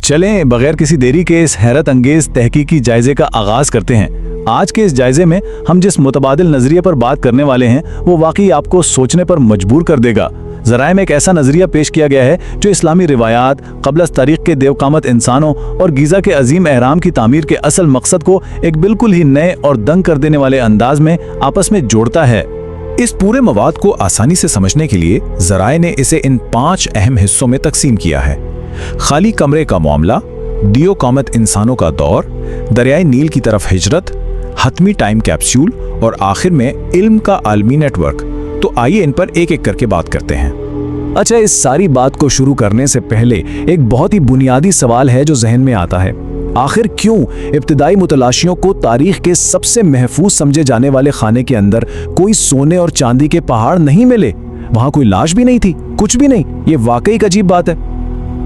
चलें बगैर किसी देरी के इस हैरत अंगेज तहकीकी जायजे का आगाज करते हैं। आज के इस जायजे में हम जिस मुतबादिल नजरिए पर बात करने वाले हैं वो वाकई आपको सोचने पर मजबूर कर देगा। ज़राए में एक ऐसा नजरिया पेश किया गया है जो इस्लामी रिवायात, क़ब्ल तारीख के देवकामत इंसानों और गीज़ा के अजीम एहराम की तामीर के असल मकसद को एक बिल्कुल ही नए और दंग कर देने वाले अंदाज में आपस में जोड़ता है। इस पूरे मवाद को आसानी से समझने के लिए ज़राए ने इसे इन 5 अहम हिस्सों में तकसीम किया है। खाली कमरे का मामला, दियोकामत इंसानों का दौर, दरियाए नील की तरफ हिजरत, हतमी टाइम कैप्सूल और आखिर में इल्म का आलमी नेटवर्क। तो आइए इन पर एक एक करके बात करते हैं। अच्छा, इस सारी बात को शुरू करने से पहले एक बहुत ही बुनियादी सवाल है जो जहन में आता है। आखिर क्यों इब्तिदाई मुतलाशियों को तारीख के सबसे महफूज समझे जाने वाले खाने के अंदर कोई सोने और चांदी के पहाड़ नहीं मिले? वहां कोई लाश भी नहीं थी, कुछ भी नहीं। ये वाकई एक अजीब बात है।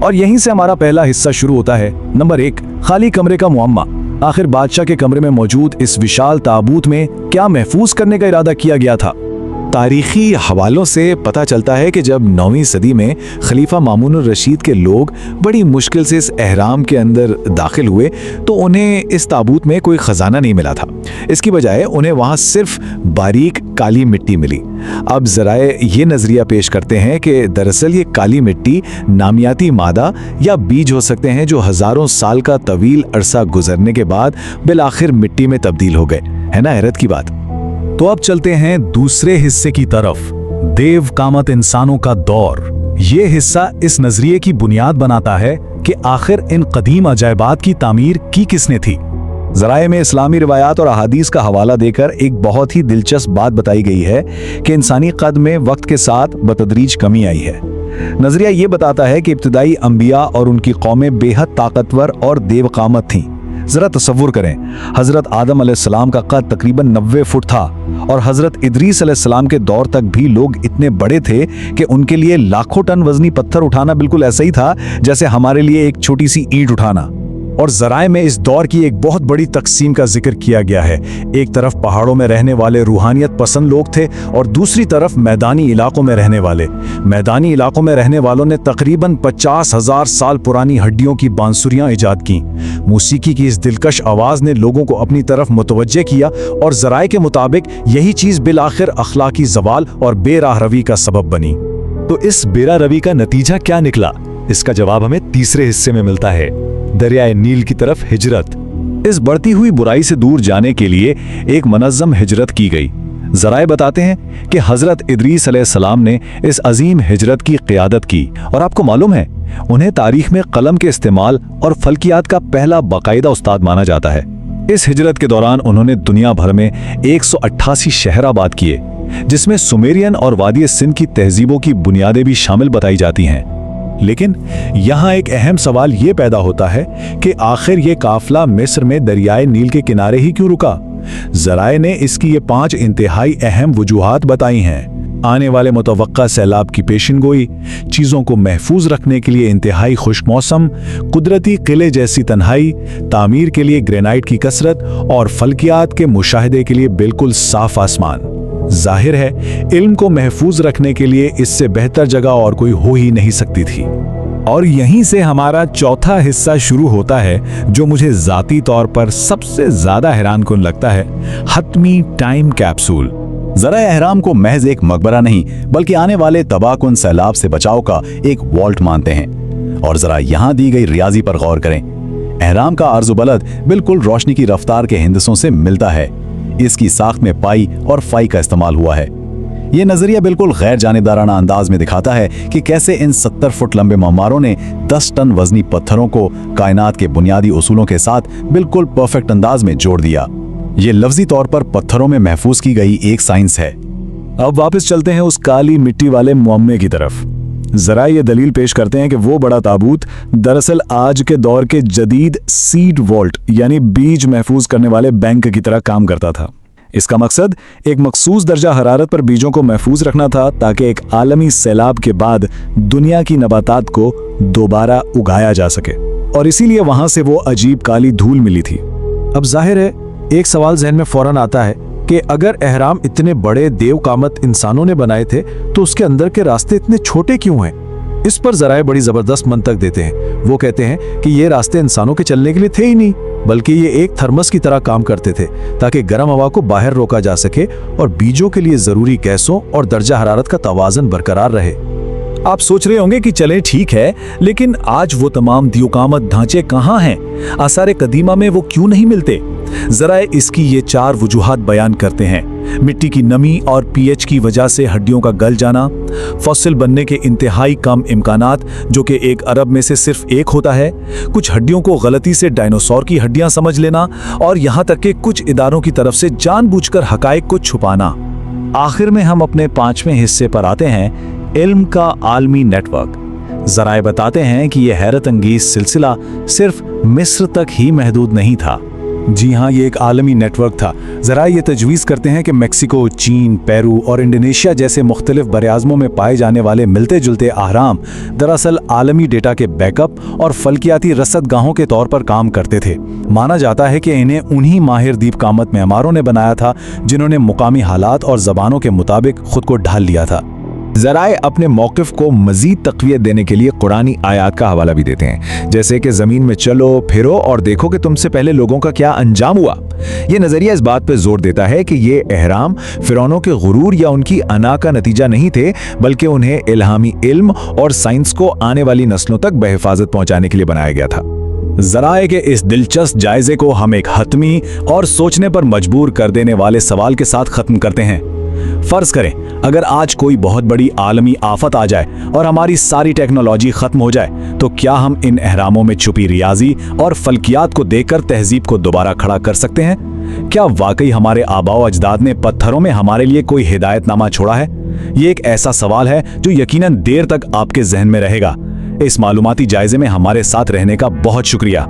और यहीं से हमारा पहला हिस्सा शुरू होता है। नंबर 1, खाली कमरे का मुअम्मा। आखिर बादशाह के कमरे में मौजूद इस विशाल ताबूत में क्या महफूज करने का इरादा किया गया था? तारीखी हवालों से पता चलता है कि जब 9वीं सदी में खलीफा मामून रशीद के लोग बड़ी मुश्किल से इस एहराम के अंदर दाखिल हुए तो उन्हें इस ताबूत में कोई खजाना नहीं मिला था। इसकी बजाय उन्हें वहां सिर्फ बारीक काली मिट्टी मिली। अब ज़राए ये नजरिया पेश करते हैं कि दरअसल ये काली मिट्टी नामियाती मादा या बीज हो सकते हैं जो हजारों साल का तवील अरसा गुजरने के बाद बिलाखिर मिट्टी में तब्दील हो गए। है ना हैरत की बात। तो अब चलते हैं दूसरे हिस्से की तरफ, देव कामत इंसानों का दौर। ये हिस्सा इस नजरिए की बुनियाद बनाता है कि आखिर इन कदीम अजायबात की तामीर की किसने थी। ज़राए में इस्लामी रिवायात और अहादीस का हवाला देकर एक बहुत ही दिलचस्प बात बताई गई है कि इंसानी कद में वक्त के साथ बतदरीज कमी आई है। नजरिया ये बताता है कि इब्तिदाई अंबिया और उनकी कौमें बेहद ताकतवर और देवकामत थीं। जरा तसव्वुर करें, हजरत आदम अलैहिस्सलाम का कद तकरीबन 90 फुट था और हजरत इदरीस अलैहिस्सलाम के दौर तक भी लोग इतने बड़े थे कि उनके लिए लाखों टन वजनी पत्थर उठाना बिल्कुल ऐसा ही था जैसे हमारे लिए एक छोटी सी ईंट उठाना। और ज़राए में इस दौर की एक बहुत बड़ी तकसीम का जिक्र किया गया है। एक तरफ पहाड़ों में रहने वाले रूहानियत पसंद लोग थे और दूसरी तरफ मैदानी इलाकों में रहने वाले। मैदानी इलाकों में रहने वालों ने तकरीबन 50,000 साल पुरानी हड्डियों की बांसुरियां इजाद की। मौसीकी की इस दिलकश आवाज़ ने लोगों को अपनी तरफ मुतवज्जे किया और ज़राए के मुताबिक यही चीज़ बिलाखिर अखलाकी ज़वाल और बेराहरवी का सबब बनी। तो इस बेराहरवी का नतीजा क्या निकला? इसका जवाब हमें तीसरे हिस्से में मिलता है, दरियाए नील की तरफ हिजरत। इस बढ़ती हुई बुराई से दूर जाने के लिए एक मनज़्ज़म हिजरत की गई। ज़राए बताते हैं कि हज़रत इदरीस अलैहिस्सलाम ने इस अजीम हिजरत की क़ियादत की और आपको मालूम है उन्हें तारीख में कलम के इस्तेमाल और फल्कियात का पहला बाकायदा उस्ताद माना जाता है। इस हिजरत के दौरान उन्होंने दुनिया भर में 188 शहर आबाद किए, जिसमें सुमेरियन और वादी सिंध की तहजीबों की बुनियादें भी शामिल बताई जाती हैं। लेकिन यहाँ एक अहम सवाल ये पैदा होता है कि आखिर ये काफिला मिस्र में दरियाए नील के किनारे ही क्यों रुका? ज़राए ने इसकी ये 5 इंतहाई अहम वजूहात बताई हैं। आने वाले मुतवक्का सैलाब की पेशिनगोई, चीज़ों को महफूज रखने के लिए इंतहाई खुश्क मौसम, कुदरती किले जैसी तन्हाई, तामीर के लिए ग्रेनाइट की कसरत और फल्कियात के मुशाहिदे के लिए बिल्कुल साफ आसमान। जाहिर है इल्म को महफूज रखने के लिए इससे बेहतर जगह और कोई हो ही नहीं सकती थी। और यहीं से हमारा चौथा हिस्सा शुरू होता है जो मुझे ज़ाती तौर पर सबसे ज़्यादा हैरानकुन लगता है, हतमी टाइम कैप्सूल। ज़राए एहराम को महज एक मकबरा नहीं बल्कि आने वाले तबाहकुन सैलाब से बचाव का एक वॉल्ट मानते हैं। और ज़रा यहाँ दी गई रियाजी पर गौर करें। एहराम का अर्ज़ बलद बिल्कुल रोशनी की रफ्तार के हिंदसों से मिलता है। इसकी साख्त में पाई और फाई का इस्तेमाल हुआ है। ये नजरिया बिल्कुल गैर जानिबदाराना अंदाज में दिखाता है कि कैसे इन 70 फुट लंबे मामारों ने 10 टन वजनी पत्थरों को कायनात के बुनियादी उसूलों के साथ बिल्कुल परफेक्ट अंदाज में जोड़ दिया। ये लफ्जी तौर पर पत्थरों में महफूज की गई एक साइंस है। अब वापस चलते हैं उस काली मिट्टी वाले मुअम्मे की तरफ। जरा ये दलील पेश करते हैं कि वो बड़ा ताबूत दरअसल आज के दौर के जदीद सीड वॉल्ट यानी बीज महफूज करने वाले बैंक की तरह काम करता था। इसका मकसद एक मखसूस दर्जा हरारत पर बीजों को महफूज रखना था ताकि एक आलमी सैलाब के बाद दुनिया की नबातात को दोबारा उगाया जा सके, और इसीलिए वहां से वो अजीब काली धूल मिली थी। अब जाहिर है एक सवाल जहन में फौरन आता है कि अगर एहराम इतने बड़े देवकामत इंसानों ने बनाए थे तो उसके अंदर के रास्ते इतने छोटे क्यों हैं? इस पर ज़राए बड़ी ज़बरदस्त मंतक देते हैं। वो कहते हैं कि ये रास्ते इंसानों के चलने के लिए थे ही नहीं, बल्कि ये एक थर्मस की तरह काम करते थे ताकि गर्म हवा को बाहर रोका जा सके और बीजों के लिए ज़रूरी गैसों और दर्जा हरारत का तवाज़न बरकरार रहे। आप सोच रहे होंगे कि चले ठीक है, लेकिन आज वो तमाम दियोकामत ढांचे कहाँ हैं? आसार कदीमा में वो क्यों नहीं मिलते? ज़राए इसकी ये 4 वजूहात बयान करते हैं। मिट्टी की नमी और पीएच की वजह से हड्डियों का गल जाना, फॉसिल बनने के इंतहाई कम इम्कानात जो कि 1 अरब में से सिर्फ 1 होता है, कुछ हड्डियों को गलती से डायनासोर की हड्डियां समझ लेना, और यहाँ तक कि कुछ इदारों की तरफ से जानबूझकर हकायक को छुपाना। आखिर में हम अपने 5वें हिस्से पर आते हैं, इल्म का आलमी नेटवर्क। ज़राए बताते हैं कि यह हैरत अंगेज सिलसिला सिर्फ मिस्र तक ही महदूद नहीं था। जी हाँ, ये एक आलमी नेटवर्क था। ज़राए ये तजवीज़ करते हैं कि मेक्सिको, चीन, पेरू और इंडोनेशिया जैसे मुख्तलिफ बरआज़मों में पाए जाने वाले मिलते जुलते अहराम दरअसल आलमी डेटा के बैकअप और फल्कियाती रसदगाहों के तौर पर काम करते थे। माना जाता है कि इन्हें उन्हीं माहिर दीपकामत मेमारों ने बनाया था जिन्होंने मुकामी हालात और ज़बानों के मुताबिक खुद को ढाल लिया था। ज़राए अपने मौक़िफ़ को मज़ीद तक़वियत देने के लिए कुरानी आयात का हवाला भी देते हैं, जैसे कि ज़मीन में चलो फिरो और देखो कि तुमसे पहले लोगों का क्या अंजाम हुआ। ये नज़रिया इस बात पर जोर देता है कि ये एहराम फ़िरौनों के गुरूर या उनकी अना का नतीजा नहीं थे, बल्कि उन्हें इल्हामी इल्म और साइंस को आने वाली नस्लों तक बहिफाजत पहुँचाने के लिए बनाया गया था। ज़राए के इस दिलचस्प जायजे को हम एक हतमी और सोचने पर मजबूर कर देने वाले सवाल के साथ ख़त्म करते हैं। फर्ज करें अगर आज कोई बहुत बड़ी आलमी आफत आ जाए और हमारी सारी टेक्नोलॉजी खत्म हो जाए, तो क्या हम इन अहरामों में छुपी रियाजी और फल्कियात को देखकर तहजीब को दोबारा खड़ा कर सकते हैं? क्या वाकई हमारे आबाओ अजदाद ने पत्थरों में हमारे लिए कोई हिदायतनामा छोड़ा है? ये एक ऐसा सवाल है जो यकीनन देर तक आपके जहन में रहेगा। इस मालूमाती जायजे में हमारे साथ रहने का बहुत शुक्रिया।